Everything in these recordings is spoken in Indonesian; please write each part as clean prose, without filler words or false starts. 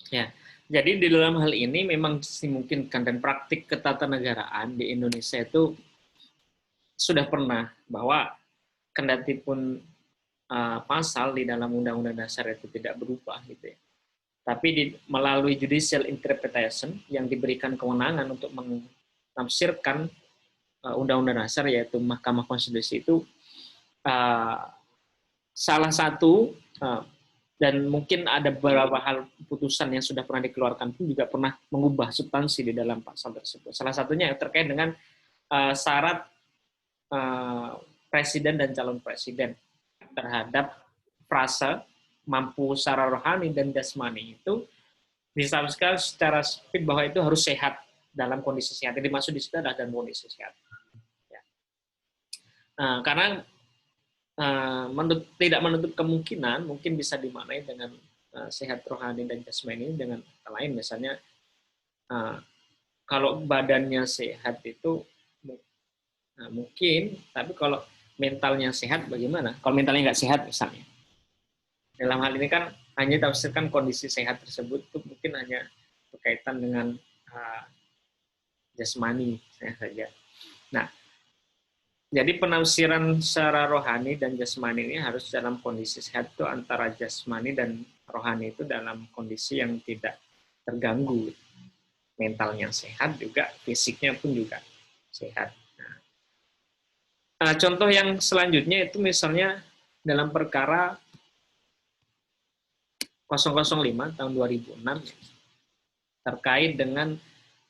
Ya, jadi di dalam hal ini memang dimungkinkan dan praktik ketatanegaraan di Indonesia itu sudah pernah bahwa kendati pun pasal di dalam Undang-Undang Dasar itu tidak berubah gitu ya. Tapi melalui judicial interpretation yang diberikan kewenangan untuk menafsirkan Undang-Undang Dasar yaitu Mahkamah Konstitusi itu uh, salah satu dan mungkin ada beberapa hal putusan yang sudah pernah dikeluarkan pun juga pernah mengubah substansi di dalam pasal tersebut. Salah satunya terkait dengan syarat presiden dan calon presiden terhadap frase mampu secara rohani dan jasmani itu disebutkan secara spesifik bahwa itu harus sehat dalam kondisi sehat. Jadi dimaksud di situ adalah dalam kondisi sehat. Ya. Karena tidak menutup kemungkinan mungkin bisa dimaknai dengan sehat rohani dan jasmani dengan kata lain, misalnya kalau badannya sehat itu mungkin, tapi kalau mentalnya sehat bagaimana? Kalau mentalnya nggak sehat misalnya, dalam hal ini kan hanya tafsirkan kondisi sehat tersebut itu mungkin hanya berkaitan dengan jasmani saja. Nah, jadi penafsiran secara rohani dan jasmani ini harus dalam kondisi sehat, itu antara jasmani dan rohani itu dalam kondisi yang tidak terganggu. Mentalnya sehat juga, fisiknya pun juga sehat. Nah, contoh yang selanjutnya itu misalnya dalam perkara 005 tahun 2006 terkait dengan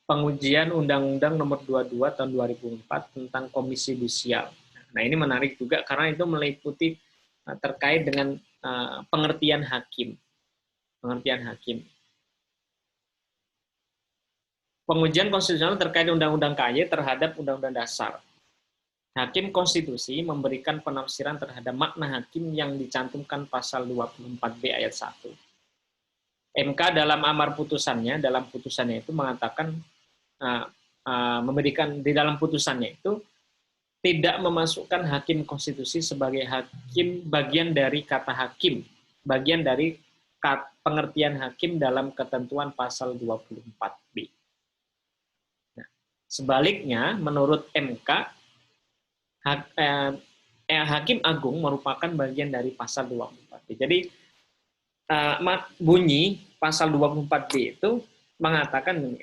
pengujian Undang-Undang Nomor 22 tahun 2004 tentang Komisi Yudisial. Nah, ini menarik juga karena itu meliputi terkait dengan pengertian hakim. Pengertian hakim. Pengujian konstitusional terkait Undang-Undang KY terhadap Undang-Undang Dasar. Hakim konstitusi memberikan penafsiran terhadap makna hakim yang dicantumkan pasal 24B ayat 1. MK dalam amar putusannya, dalam putusannya itu mengatakan memberikan di dalam putusannya itu tidak memasukkan hakim konstitusi sebagai hakim bagian dari kata hakim, bagian dari pengertian hakim dalam ketentuan pasal 24B. Nah, sebaliknya, menurut MK, hakim agung merupakan bagian dari pasal 24B. Jadi, bunyi pasal 24B itu mengatakan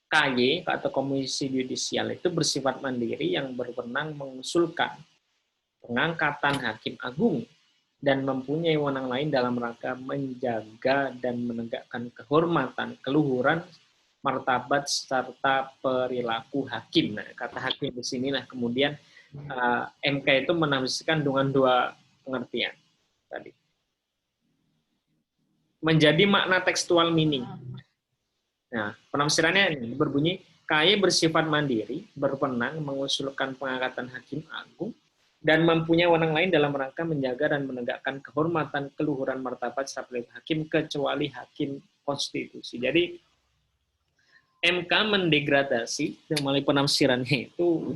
KY atau Komisi Yudisial itu bersifat mandiri yang berwenang mengusulkan pengangkatan hakim agung dan mempunyai wewenang lain dalam rangka menjaga dan menegakkan kehormatan, keluhuran, martabat serta perilaku hakim. Nah, kata hakim di sinilah kemudian MK itu menafsirkan dengan dua pengertian tadi. Menjadi makna tekstual meaning. Nah, penafsirannya ini berbunyi, KY bersifat mandiri, berwenang mengusulkan pengangkatan hakim agung, dan mempunyai wewenang lain dalam rangka menjaga dan menegakkan kehormatan, keluhuran, martabat, serta hakim, kecuali hakim konstitusi. Jadi, MK mendegradasi, melalui penafsirannya itu,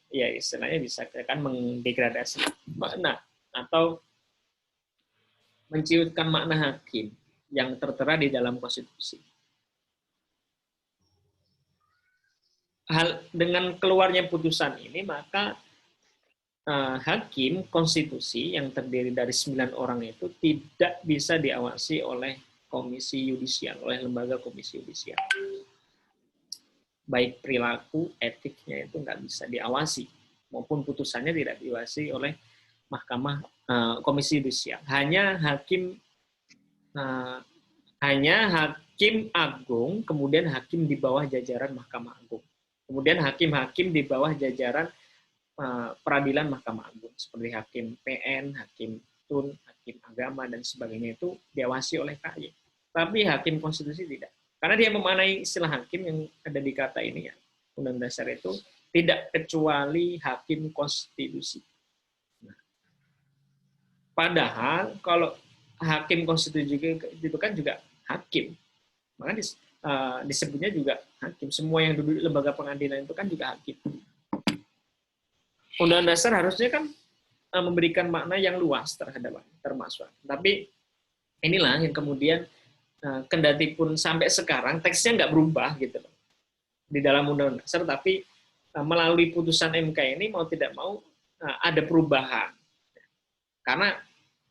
ya istilahnya bisa katakan mendegradasi makna, atau menciutkan makna hakim yang tertera di dalam konstitusi. Dengan keluarnya putusan ini, maka hakim konstitusi yang terdiri dari 9 orang itu tidak bisa diawasi oleh komisi yudisial, oleh lembaga komisi yudisial. Baik perilaku, etiknya itu nggak bisa diawasi, maupun putusannya tidak diawasi oleh mahkamah komisi yudisial. Hanya hakim agung, kemudian hakim di bawah jajaran Mahkamah Agung. Kemudian hakim-hakim di bawah jajaran peradilan Mahkamah Agung, seperti hakim PN, hakim TUN, hakim agama, dan sebagainya itu diawasi oleh KY. Tapi hakim konstitusi tidak. Karena dia memaknai istilah hakim yang ada di kata ini, ya, Undang Dasar itu tidak kecuali hakim konstitusi. Nah, padahal kalau hakim konstitusi itu kan juga hakim. Maka disebutnya juga hakim. Semua yang duduk di lembaga pengadilan itu kan juga hakim. Undang-Undang Dasar harusnya kan memberikan makna yang luas terhadap termasuk. Tapi inilah yang kemudian kendati pun sampai sekarang teksnya nggak berubah gitu loh di dalam Undang-Undang Dasar, tapi melalui putusan MK ini mau tidak mau ada perubahan karena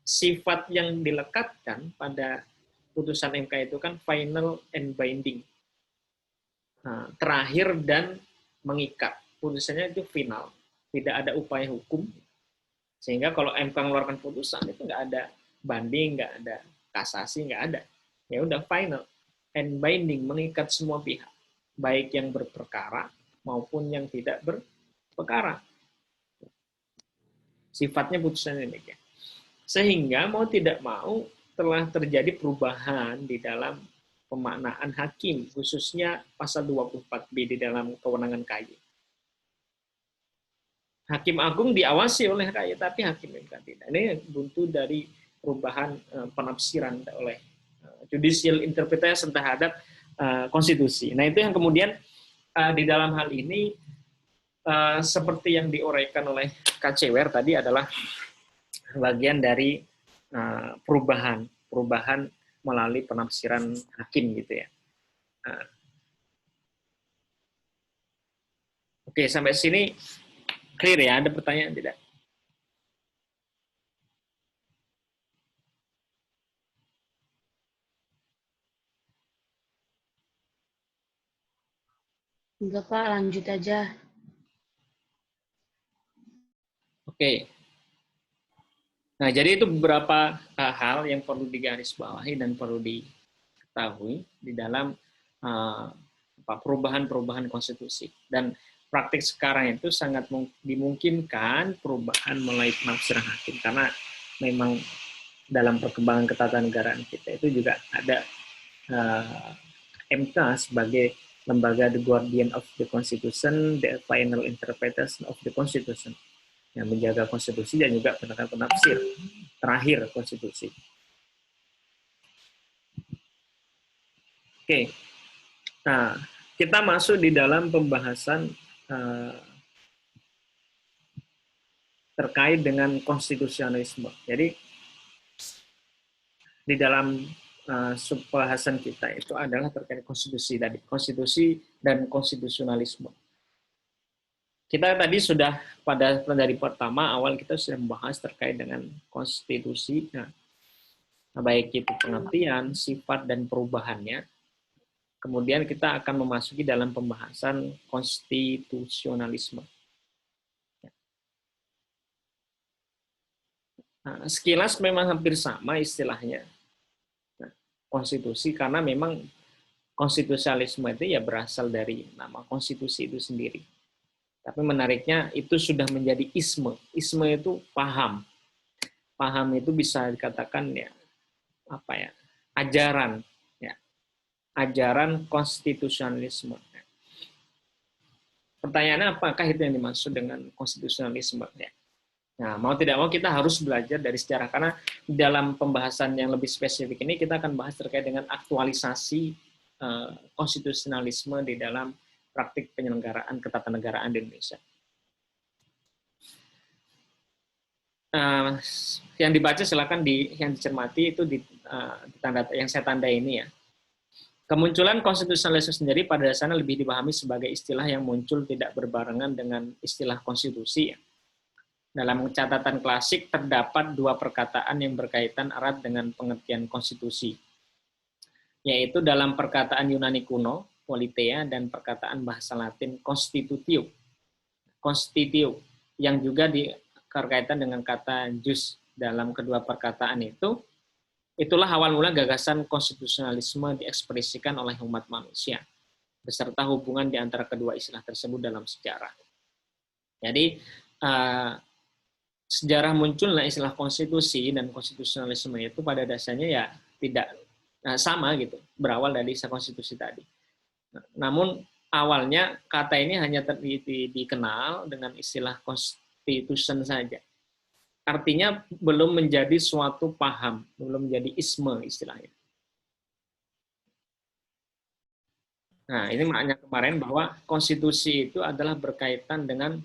sifat yang dilekatkan pada putusan MK itu kan final and binding, terakhir dan mengikat. Putusannya itu final, tidak ada upaya hukum, sehingga kalau MK mengeluarkan putusan itu nggak ada banding, nggak ada kasasi, nggak ada, ya udah final and binding, mengikat semua pihak, baik yang berperkara maupun yang tidak berperkara. Sifatnya putusan demikian. Sehingga mau tidak mau telah terjadi perubahan di dalam pemaknaan hakim, khususnya pasal 24B di dalam kewenangan KY. Hakim Agung diawasi oleh KY, tapi Hakim MK tidak. Ini buntu dari perubahan penafsiran oleh judicial interpretation terhadap konstitusi. Nah, itu yang kemudian di dalam hal ini seperti yang diuraikan oleh Kak Cewer tadi adalah bagian dari perubahan melalui penafsiran hakim gitu ya. Oke, sampai sini clear ya? Ada pertanyaan tidak? Enggak Pak, lanjut aja. Oke. Nah, jadi itu beberapa hal yang perlu digarisbawahi dan perlu diketahui di dalam perubahan-perubahan konstitusi. Dan praktik sekarang itu sangat dimungkinkan perubahan melalui penafsiran hakim, karena memang dalam perkembangan ketatanegaraan kita itu juga ada MK sebagai lembaga the guardian of the constitution, the final interpretation of the constitution, yang menjaga konstitusi dan juga penafsir terakhir konstitusi. Oke, nah kita masuk di dalam pembahasan terkait dengan konstitusionalisme. Jadi di dalam subbahasan kita itu adalah terkait konstitusi tadi, konstitusi dan konstitusionalisme. Kita tadi sudah dari pertama awal kita sudah membahas terkait dengan konstitusi, baik itu pengertian, sifat dan perubahannya. Kemudian kita akan memasuki dalam pembahasan konstitusionalisme. Nah, sekilas memang hampir sama istilahnya. Konstitusi, karena memang konstitusionalisme itu ya berasal dari nama konstitusi itu sendiri. Tapi menariknya itu sudah menjadi isme. Isme itu paham. Paham itu bisa dikatakan ya apa ya? Ajaran ya. Ajaran konstitusionalisme. Pertanyaannya apakah itu yang dimaksud dengan konstitusionalisme ya? Nah, mau tidak mau kita harus belajar dari sejarah, karena dalam pembahasan yang lebih spesifik ini kita akan bahas terkait dengan aktualisasi konstitusionalisme di dalam praktik penyelenggaraan ketatanegaraan di Indonesia. Yang dibaca silakan yang dicermati itu yang saya tandai ini ya. Kemunculan konstitusionalisme sendiri pada dasarnya lebih dipahami sebagai istilah yang muncul tidak berbarengan dengan istilah konstitusi ya. Dalam catatan klasik terdapat dua perkataan yang berkaitan erat dengan pengertian konstitusi, yaitu dalam perkataan Yunani kuno, politea, dan perkataan bahasa Latin constitutio, constitutio, yang juga berkaitan dengan kata jus. Dalam kedua perkataan itu, itulah awal mula gagasan konstitusionalisme diekspresikan oleh umat manusia, beserta hubungan di antara kedua istilah tersebut dalam sejarah. Jadi, sejarah munculnya istilah konstitusi dan konstitusionalisme itu pada dasarnya ya tidak sama gitu, berawal dari istilah konstitusi tadi. Namun awalnya kata ini hanya dikenal dengan istilah constitution saja. Artinya belum menjadi suatu paham, belum menjadi isme istilahnya. Nah, ini maknanya kemarin bahwa konstitusi itu adalah berkaitan dengan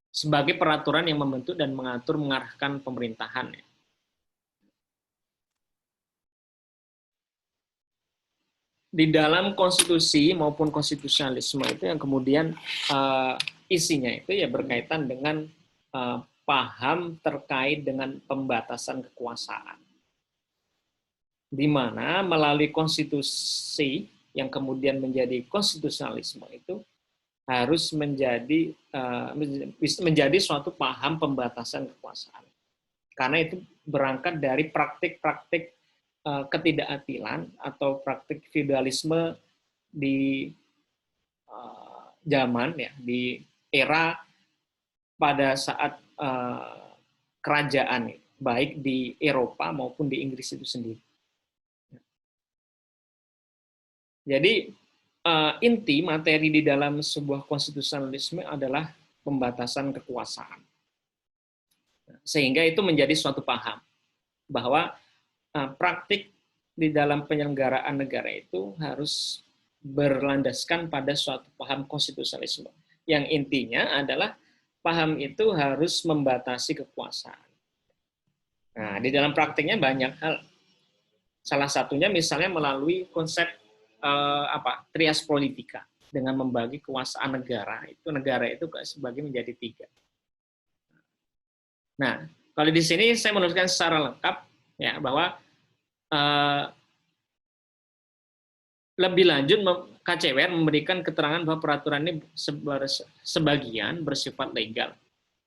sebagai peraturan yang membentuk dan mengatur mengarahkan pemerintahan. di dalam konstitusi maupun konstitusionalisme itu yang kemudian isinya itu ya berkaitan dengan paham terkait dengan pembatasan kekuasaan, di mana melalui konstitusi yang kemudian menjadi konstitusionalisme itu harus menjadi suatu paham pembatasan kekuasaan, karena itu berangkat dari praktik-praktik ketidakadilan atau praktik feudalisme di zaman ya, di era pada saat kerajaan baik di Eropa maupun di Inggris itu sendiri. Jadi inti materi di dalam sebuah konstitusionalisme adalah pembatasan kekuasaan. Sehingga itu menjadi suatu paham bahwa praktik di dalam penyelenggaraan negara itu harus berlandaskan pada suatu paham konstitusionalisme. Yang intinya adalah paham itu harus membatasi kekuasaan. Nah, di dalam praktiknya banyak hal. Salah satunya misalnya melalui konsep trias politika, dengan membagi kekuasaan negara itu sebagai menjadi 3. Nah, kalau di sini saya menuliskan secara lengkap ya bahwa lebih lanjut KCWR memberikan keterangan bahwa peraturan ini sebagian bersifat legal,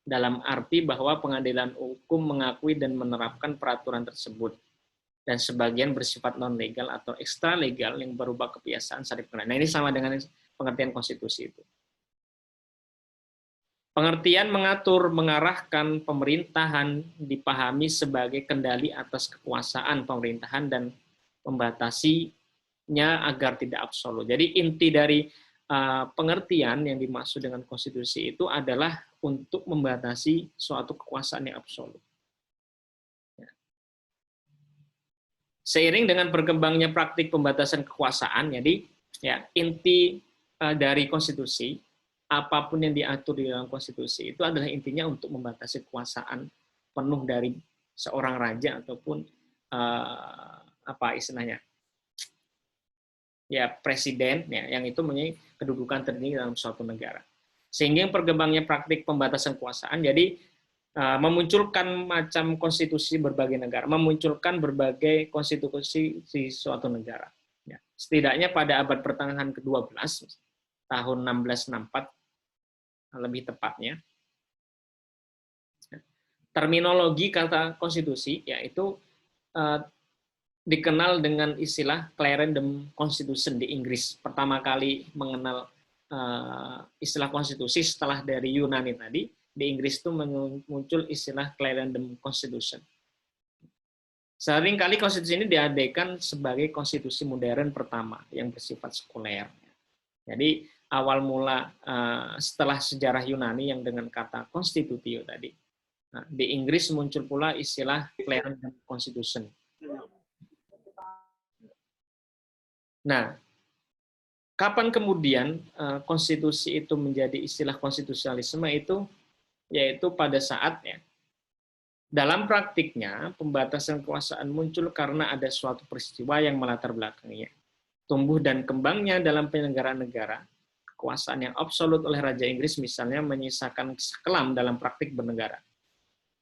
dalam arti bahwa pengadilan hukum mengakui dan menerapkan peraturan tersebut, dan sebagian bersifat non-legal atau ekstra-legal yang berubah kebiasaan saat diperkenalkan. Nah, ini sama dengan pengertian konstitusi itu. Pengertian mengatur, mengarahkan pemerintahan dipahami sebagai kendali atas kekuasaan pemerintahan dan membatasinya agar tidak absolut. Jadi inti dari pengertian yang dimaksud dengan konstitusi itu adalah untuk membatasi suatu kekuasaan yang absolut. Seiring dengan berkembangnya praktik pembatasan kekuasaan, jadi ya inti dari konstitusi, apapun yang diatur di dalam konstitusi itu adalah intinya untuk membatasi kekuasaan penuh dari seorang raja ataupun apa istilahnya, ya presiden, ya, yang itu mempunyai kedudukan tertinggi dalam suatu negara. Sehingga perkembangannya praktik pembatasan kekuasaan, jadi memunculkan macam konstitusi berbagai negara, memunculkan berbagai konstitusi di suatu negara. Ya, setidaknya pada abad pertengahan ke-12, tahun 1664 lebih tepatnya, terminologi kata konstitusi yaitu dikenal dengan istilah Clarendon Constitution di Inggris. Pertama kali mengenal istilah konstitusi setelah dari Yunani tadi, di Inggris itu muncul istilah Clarendon Constitution. Seringkali konstitusi ini diadekan sebagai konstitusi modern pertama yang bersifat sekuler. Jadi awal mula setelah sejarah Yunani yang dengan kata constitutio tadi, di Inggris muncul pula istilah Clarendon Constitution. Nah, kapan kemudian konstitusi itu menjadi istilah konstitusionalisme itu? Yaitu pada saatnya dalam praktiknya pembatasan kekuasaan muncul karena ada suatu peristiwa yang melatar belakangnya. Tumbuh dan kembangnya dalam penyelenggaraan negara, kekuasaan yang absolut oleh Raja Inggris misalnya menyisakan kelam dalam praktik bernegara.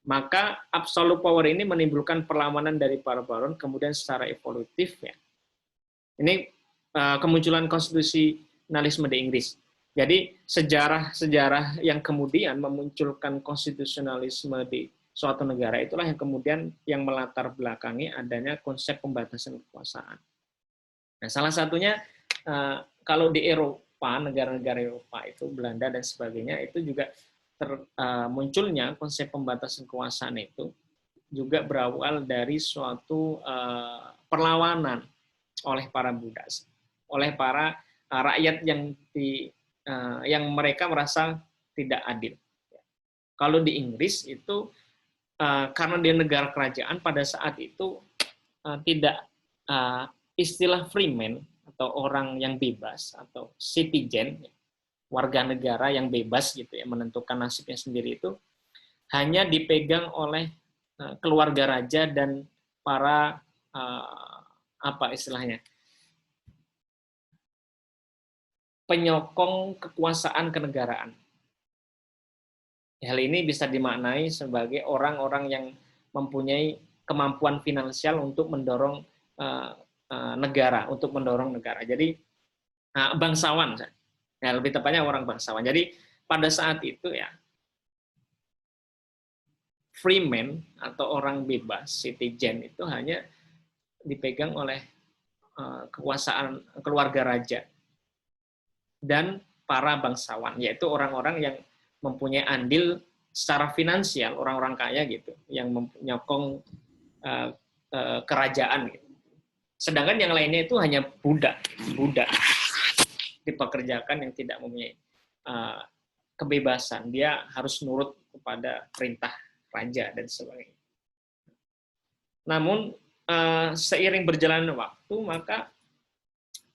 Maka absolute power ini menimbulkan perlawanan dari para baron, kemudian secara evolutif ya. Ini kemunculan konstitusionalisme di Inggris. Jadi sejarah-sejarah yang kemudian memunculkan konstitusionalisme di suatu negara itulah yang kemudian yang melatar belakangi adanya konsep pembatasan kekuasaan. Nah, salah satunya kalau di Eropa, negara-negara Eropa itu Belanda dan sebagainya itu juga munculnya konsep pembatasan kekuasaan itu juga berawal dari suatu perlawanan oleh para Buddha, oleh para rakyat yang mereka merasa tidak adil. Kalau di Inggris itu karena dia negara kerajaan pada saat itu tidak istilah freeman atau orang yang bebas atau citizen, warga negara yang bebas gitu ya menentukan nasibnya sendiri itu hanya dipegang oleh keluarga raja dan para apa istilahnya penyokong kekuasaan kenegaraan. Hal ini bisa dimaknai sebagai orang-orang yang mempunyai kemampuan finansial untuk mendorong negara, untuk mendorong negara. Jadi bangsawan, ya, lebih tepatnya orang bangsawan. Jadi pada saat itu ya, freeman atau orang bebas, citizen itu hanya dipegang oleh kekuasaan keluarga raja dan para bangsawan, yaitu orang-orang yang mempunyai andil secara finansial, orang-orang kaya gitu, yang menyokong kerajaan gitu. Sedangkan yang lainnya itu hanya budak dipekerjakan yang tidak mempunyai kebebasan, dia harus nurut kepada perintah raja dan sebagainya. Namun seiring berjalannya waktu, maka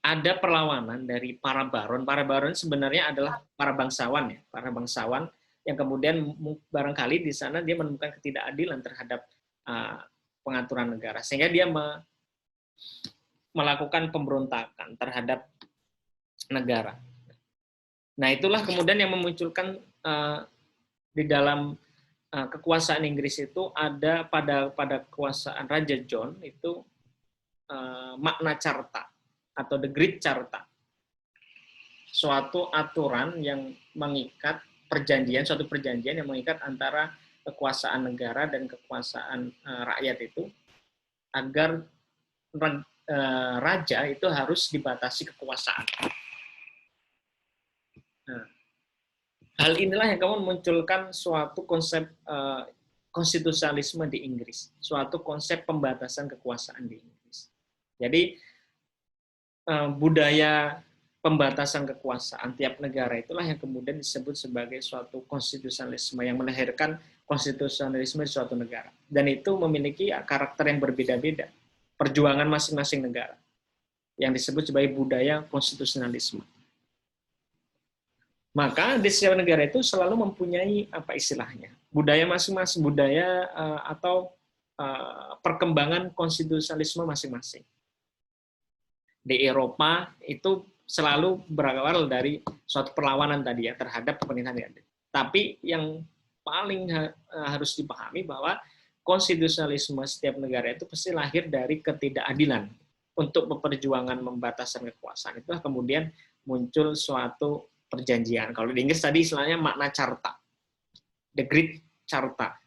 ada perlawanan dari para baron. Para baron sebenarnya adalah para bangsawan, ya, para bangsawan yang kemudian barangkali di sana dia menemukan ketidakadilan terhadap pengaturan negara, sehingga dia melakukan pemberontakan terhadap negara. Nah, itulah kemudian yang memunculkan di dalam kekuasaan Inggris itu ada pada kekuasaan Raja John itu Magna Carta atau The Great Charta, suatu aturan yang mengikat suatu perjanjian yang mengikat antara kekuasaan negara dan kekuasaan rakyat itu, agar raja itu harus dibatasi kekuasaan. Nah, hal inilah yang kemudian memunculkan suatu konsep konstitusionalisme di Inggris, suatu konsep pembatasan kekuasaan di Inggris. Jadi budaya pembatasan kekuasaan tiap negara itulah yang kemudian disebut sebagai suatu konstitusionalisme yang melahirkan konstitusionalisme di suatu negara. Dan itu memiliki karakter yang berbeda-beda, perjuangan masing-masing negara, yang disebut sebagai budaya konstitusionalisme. Maka di setiap negara itu selalu mempunyai apa istilahnya, budaya masing-masing, budaya atau perkembangan konstitusionalisme masing-masing. Di Eropa itu selalu berawal dari suatu perlawanan tadi ya terhadap pemerintahan. Tapi yang paling harus dipahami bahwa konstitusionalisme setiap negara itu pasti lahir dari ketidakadilan. Untuk perjuangan membatasan kekuasaan itu kemudian muncul suatu perjanjian. Kalau di Inggris tadi istilahnya Magna Carta, The Great Charta,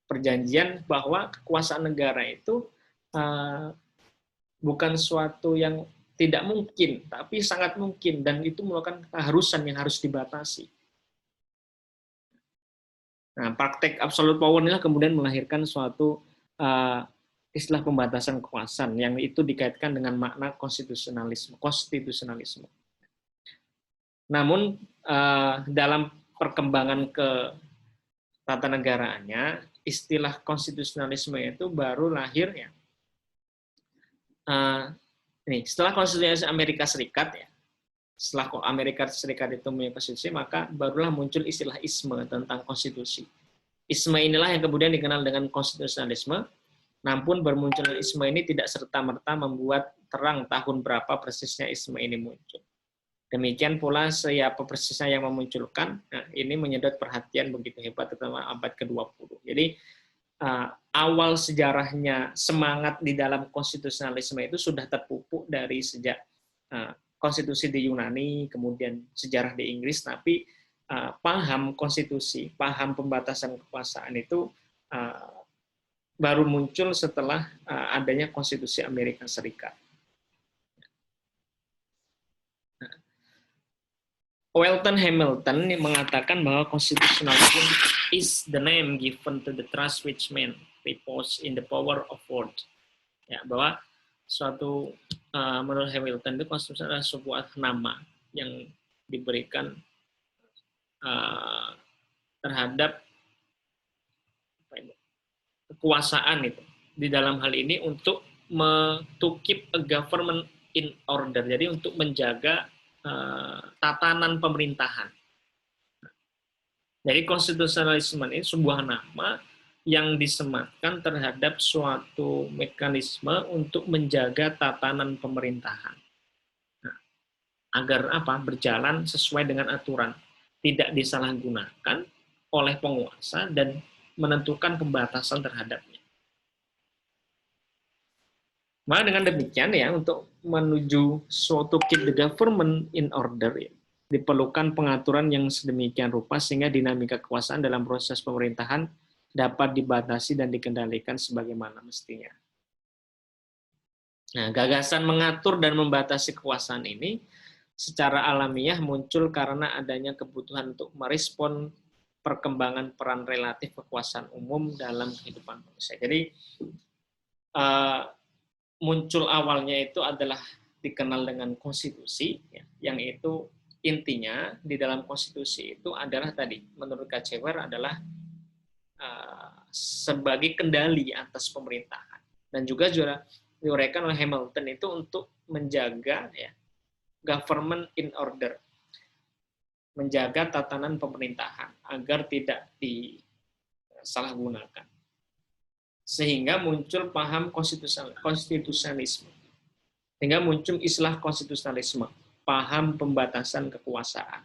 perjanjian bahwa kekuasaan negara itu bukan suatu yang tidak mungkin, tapi sangat mungkin, dan itu merupakan keharusan yang harus dibatasi. Nah, praktek absolute power inilah kemudian melahirkan suatu istilah pembatasan kekuasaan yang itu dikaitkan dengan makna konstitusionalisme. Namun dalam perkembangan ke tata negaraannya, istilah konstitusionalisme itu baru lahir ya. Setelah konstitusi Amerika Serikat ya, setelah Amerika Serikat itu mempunyai konstitusi, maka barulah muncul istilah isme tentang konstitusi. Isme inilah yang kemudian dikenal dengan konstitusionalisme. Namun bermunculan isme ini tidak serta-merta membuat terang tahun berapa persisnya isme ini muncul. Demikian pula siapa persisnya yang memunculkan, ini menyedot perhatian begitu hebat terutama abad ke-20. Jadi awal sejarahnya semangat di dalam konstitusionalisme itu sudah terpupuk dari sejak konstitusi di Yunani, kemudian sejarah di Inggris, tapi paham konstitusi, paham pembatasan kekuasaan itu baru muncul setelah adanya konstitusi Amerika Serikat. Welton Hamilton mengatakan bahwa konstitusionalisme is the name given to the trust which men repose in the power of word. Ya, bahwa suatu menurut Hamilton itu konstitusi adalah sebuah nama yang diberikan terhadap kekuasaan itu di dalam hal ini untuk to keep a government in order. Jadi untuk menjaga tatanan pemerintahan. Jadi konstitusionalisme ini sebuah nama yang disematkan terhadap suatu mekanisme untuk menjaga tatanan pemerintahan. Nah, agar berjalan sesuai dengan aturan, tidak disalahgunakan oleh penguasa dan menentukan pembatasan terhadapnya. Maka dengan demikian ya, untuk menuju suatu keep the government in order ya, diperlukan pengaturan yang sedemikian rupa sehingga dinamika kekuasaan dalam proses pemerintahan dapat dibatasi dan dikendalikan sebagaimana mestinya. Nah, gagasan mengatur dan membatasi kekuasaan ini secara alamiah muncul karena adanya kebutuhan untuk merespon perkembangan peran relatif kekuasaan umum dalam kehidupan manusia. Jadi, muncul awalnya itu adalah dikenal dengan konstitusi, ya, yang itu intinya di dalam konstitusi itu adalah tadi, menurut Kacewer adalah sebagai kendali atas pemerintahan. Dan juga diuraikan oleh Hamilton itu untuk menjaga ya, government in order, menjaga tatanan pemerintahan agar tidak disalahgunakan. Sehingga muncul paham konstitusionalisme. Sehingga muncul istilah konstitusionalisme, paham pembatasan kekuasaan.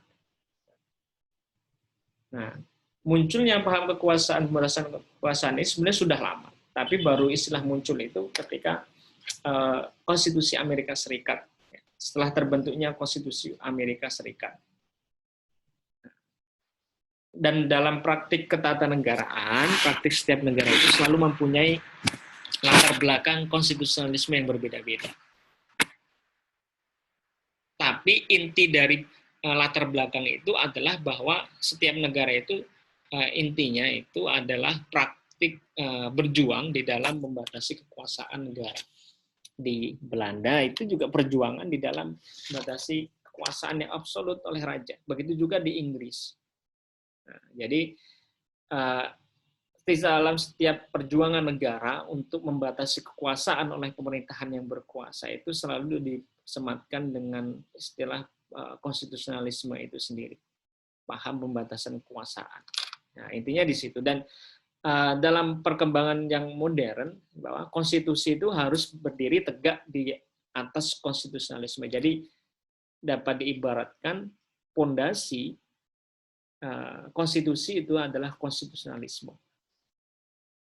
Nah, munculnya paham pembatasan kekuasaan ini sebenarnya sudah lama, tapi baru istilah muncul itu ketika Konstitusi Amerika Serikat, setelah terbentuknya Konstitusi Amerika Serikat. Dan dalam praktik ketatanegaraan, praktik setiap negara itu selalu mempunyai latar belakang konstitusionalisme yang berbeda-beda. Tapi inti dari latar belakang itu adalah bahwa setiap negara itu intinya itu adalah praktik berjuang di dalam membatasi kekuasaan negara. Di Belanda itu juga perjuangan di dalam membatasi kekuasaan yang absolut oleh raja. Begitu juga di Inggris. Nah, jadi di dalam setiap perjuangan negara untuk membatasi kekuasaan oleh pemerintahan yang berkuasa itu selalu disematkan dengan istilah konstitusionalisme itu sendiri, paham pembatasan kekuasaan. Nah, intinya di situ. Dan dalam perkembangan yang modern, bahwa konstitusi itu harus berdiri tegak di atas konstitusionalisme. Jadi dapat diibaratkan pondasi konstitusi itu adalah konstitusionalisme.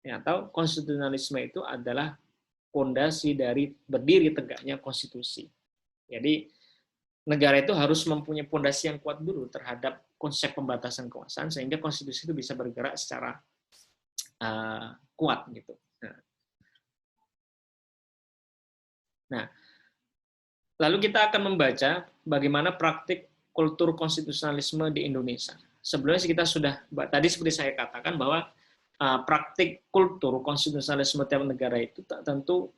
Ya, atau konstitusionalisme itu adalah pondasi dari berdiri tegaknya konstitusi. Jadi negara itu harus mempunyai pondasi yang kuat dulu terhadap konsep pembatasan kekuasaan sehingga konstitusi itu bisa bergerak secara kuat gitu. Nah, lalu kita akan membaca bagaimana praktik kultur konstitusionalisme di Indonesia. Sebelumnya kita sudah, tadi seperti saya katakan bahwa praktik kultur konstitusionalisme tiap negara itu tentu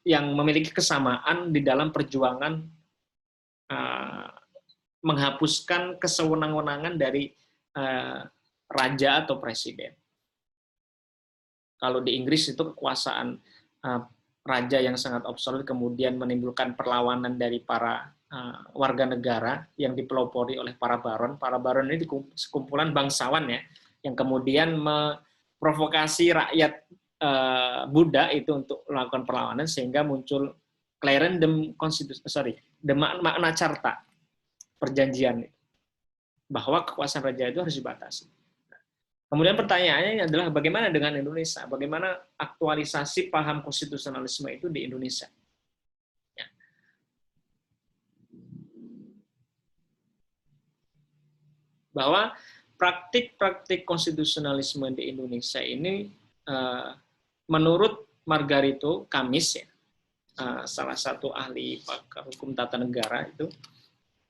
yang memiliki kesamaan di dalam perjuangan menghapuskan kesewenang-wenangan dari raja atau presiden. Kalau di Inggris itu kekuasaan raja yang sangat absolut kemudian menimbulkan perlawanan dari para warga negara yang dipelopori oleh para baron. Para baron ini sekumpulan bangsawan ya, yang kemudian memprovokasi rakyat Buddha itu untuk melakukan perlawanan sehingga muncul Clarendon makna carta perjanjian bahwa kekuasaan raja itu harus dibatasi. Kemudian pertanyaannya adalah bagaimana dengan Indonesia? Bagaimana aktualisasi paham konstitusionalisme itu di Indonesia? Ya. Bahwa praktik-praktik konstitusionalisme di Indonesia ini menurut Margarito Kamis ya, salah satu ahli pakar hukum tata negara itu,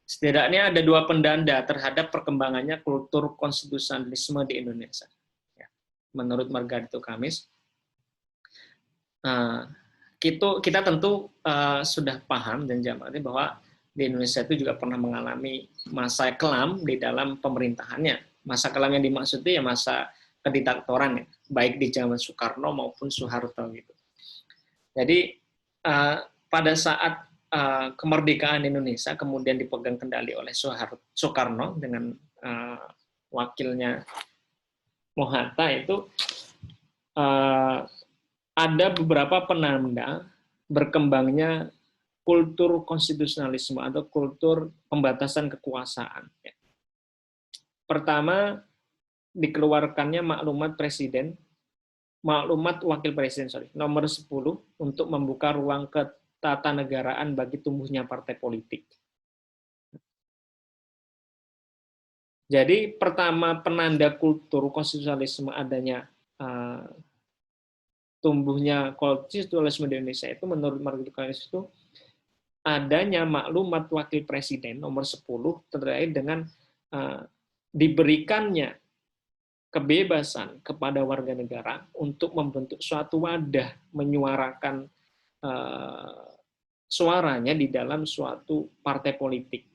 setidaknya ada dua pendanda terhadap perkembangannya kultur konstitusionalisme di Indonesia. Ya, menurut Margarito Kamis, kita tentu sudah paham dan jamati bahwa di Indonesia itu juga pernah mengalami masa kelam di dalam pemerintahannya. Masa kelam yang dimaksud itu ya masa kediktatoran ya, baik di zaman Soekarno maupun Soeharto gitu. Jadi pada saat kemerdekaan Indonesia kemudian dipegang kendali oleh Soekarno dengan wakilnya Mohatta itu ada beberapa penanda berkembangnya kultur konstitusionalisme atau kultur pembatasan kekuasaan. Pertama, dikeluarkannya maklumat wakil presiden nomor 10 untuk membuka ruang ketatanegaraan bagi tumbuhnya partai politik. Jadi pertama penanda kultur konstitusionalisme adanya tumbuhnya konstitusionalisme di Indonesia itu menurut Margaret itu adanya maklumat wakil presiden nomor 10 terkait dengan diberikannya kebebasan kepada warga negara untuk membentuk suatu wadah menyuarakan suaranya di dalam suatu partai politik.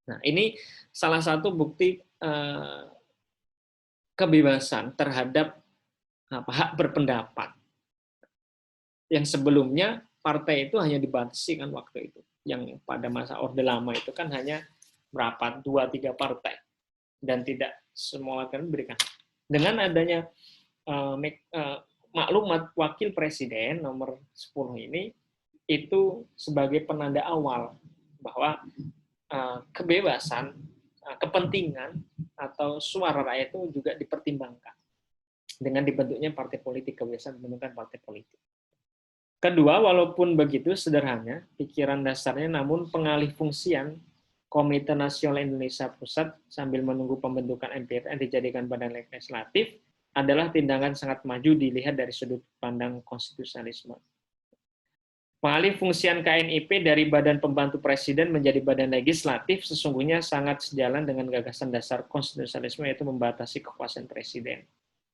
Nah, ini salah satu bukti kebebasan terhadap hak berpendapat. Yang sebelumnya partai itu hanya dibatasi kan waktu itu. Yang pada masa Orde Lama itu kan hanya berapa 2-3 partai dan tidak semua akan diberikan. Dengan adanya maklumat wakil presiden nomor 10 ini itu sebagai penanda awal bahwa kebebasan, kepentingan atau suara rakyat itu juga dipertimbangkan dengan dibentuknya partai politik, kebiasaan membentukkan partai politik. Kedua, walaupun begitu sederhana pikiran dasarnya, namun pengalih fungsian Komite Nasional Indonesia Pusat sambil menunggu pembentukan MPR yang dijadikan badan legislatif adalah tindakan sangat maju dilihat dari sudut pandang konstitusionalisme. Pengalih fungsian KNIP dari Badan Pembantu Presiden menjadi badan legislatif sesungguhnya sangat sejalan dengan gagasan dasar konstitusionalisme, yaitu membatasi kekuasaan presiden.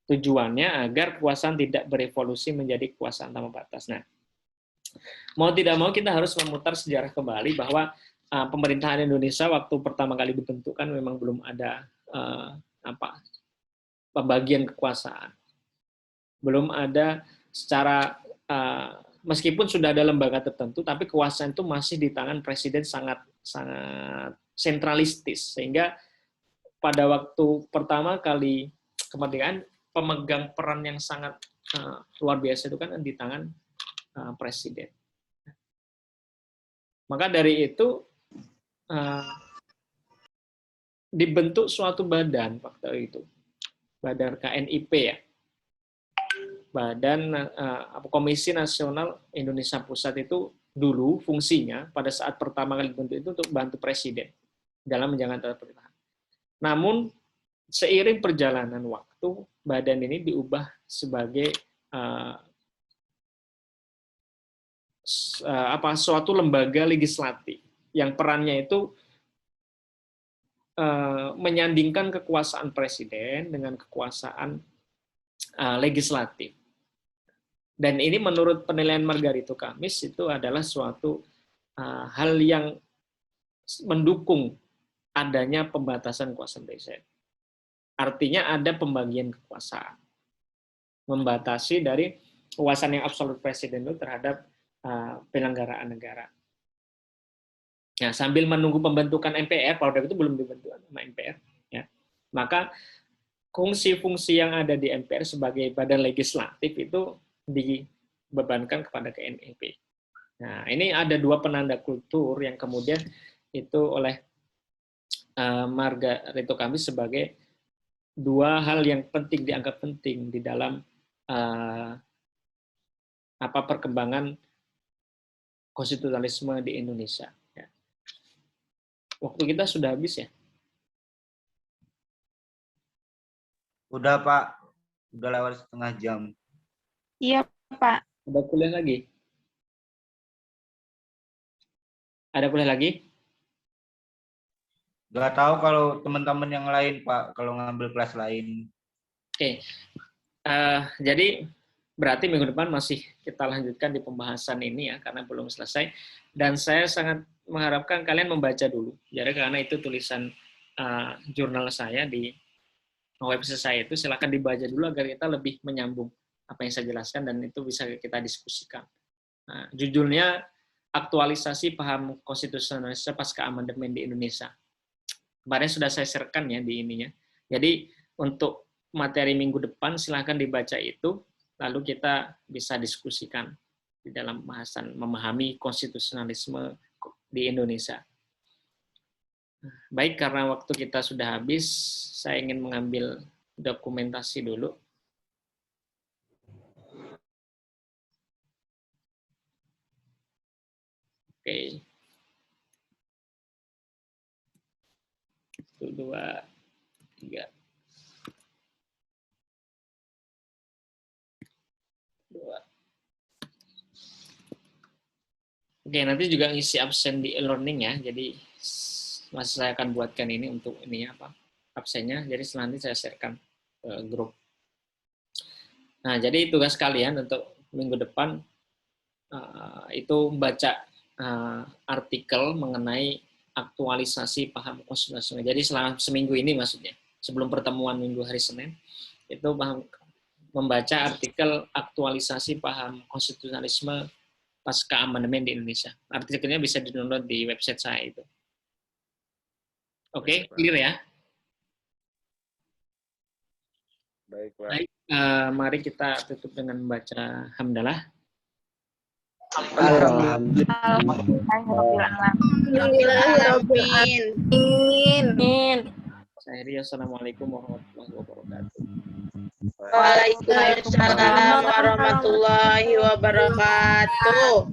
Tujuannya agar kekuasaan tidak berevolusi menjadi kekuasaan tanpa batas. Nah, mau tidak mau kita harus memutar sejarah kembali bahwa pemerintahan Indonesia waktu pertama kali dibentuk kan memang belum ada pembagian kekuasaan. Belum ada secara meskipun sudah ada lembaga tertentu, tapi kekuasaan itu masih di tangan presiden sangat sentralistis, sehingga pada waktu pertama kali kemerdekaan pemegang peran yang sangat luar biasa itu kan di tangan presiden. Maka dari itu dibentuk suatu badan waktu itu, badan KNIP ya. Badan Komisi Nasional Indonesia Pusat itu dulu fungsinya pada saat pertama kali dibentuk itu untuk bantu presiden dalam menjalankan pemerintahan. Namun seiring perjalanan waktu, badan ini diubah sebagai suatu lembaga legislatif yang perannya itu menyandingkan kekuasaan presiden dengan kekuasaan legislatif. Dan ini menurut penilaian Margarito Kamis itu adalah suatu hal yang mendukung adanya pembatasan kekuasaan presiden. Artinya ada pembagian kekuasaan. Membatasi dari kekuasaan yang absolut presiden itu terhadap penyelenggaraan negara. Nah, sambil menunggu pembentukan MPR, pada waktu itu belum dibentuk sama MPR, ya. Maka fungsi-fungsi yang ada di MPR sebagai badan legislatif itu dibebankan kepada KNIP. Nah, ini ada dua penanda kultur yang kemudian itu oleh Margarito Kamis sebagai dua hal yang penting, dianggap penting di dalam perkembangan konstitusionalisme di Indonesia. Ya. Waktu kita sudah habis ya? Udah Pak, udah lewat setengah jam. Iya, Pak. Ada kuliah lagi? Ada kuliah lagi? Nggak tahu kalau teman-teman yang lain, Pak, kalau ngambil kelas lain. Oke. Jadi berarti minggu depan masih kita lanjutkan di pembahasan ini ya, karena belum selesai. Dan saya sangat mengharapkan kalian membaca dulu. Jadi karena itu tulisan jurnal saya di website saya itu, silakan dibaca dulu agar kita lebih menyambung apa yang saya jelaskan dan itu bisa kita diskusikan. Nah, judulnya aktualisasi paham konstitusionalisme pasca amandemen di Indonesia. Kemarin sudah saya share-kan ya di ininya. Jadi untuk materi minggu depan silakan dibaca itu, lalu kita bisa diskusikan di dalam bahasan memahami konstitusionalisme di Indonesia. Baik, karena waktu kita sudah habis, saya ingin mengambil dokumentasi dulu. Oke. 1, 2, 3. 2. Oke, nanti juga ngisi absen di e-learning ya. Jadi masih saya akan buatkan ini untuk ini apa absennya. Jadi selanjutnya saya sharekan ke grup. Nah, jadi tugas kalian untuk minggu depan itu membaca artikel mengenai aktualisasi paham konstitusionalisme. Jadi selama seminggu ini maksudnya, sebelum pertemuan minggu hari Senin, itu membaca artikel aktualisasi paham konstitusionalisme pasca amandemen di Indonesia. Artikelnya bisa di-download di website saya itu. Oke, clear ya? Baik, Pak. Baik, mari kita tutup dengan membaca hamdalah. Alhamdulillahirobbilalamin. Saya Ria, assalamualaikum warahmatullahi wabarakatuh. Waalaikumsalam warahmatullahi wabarakatuh.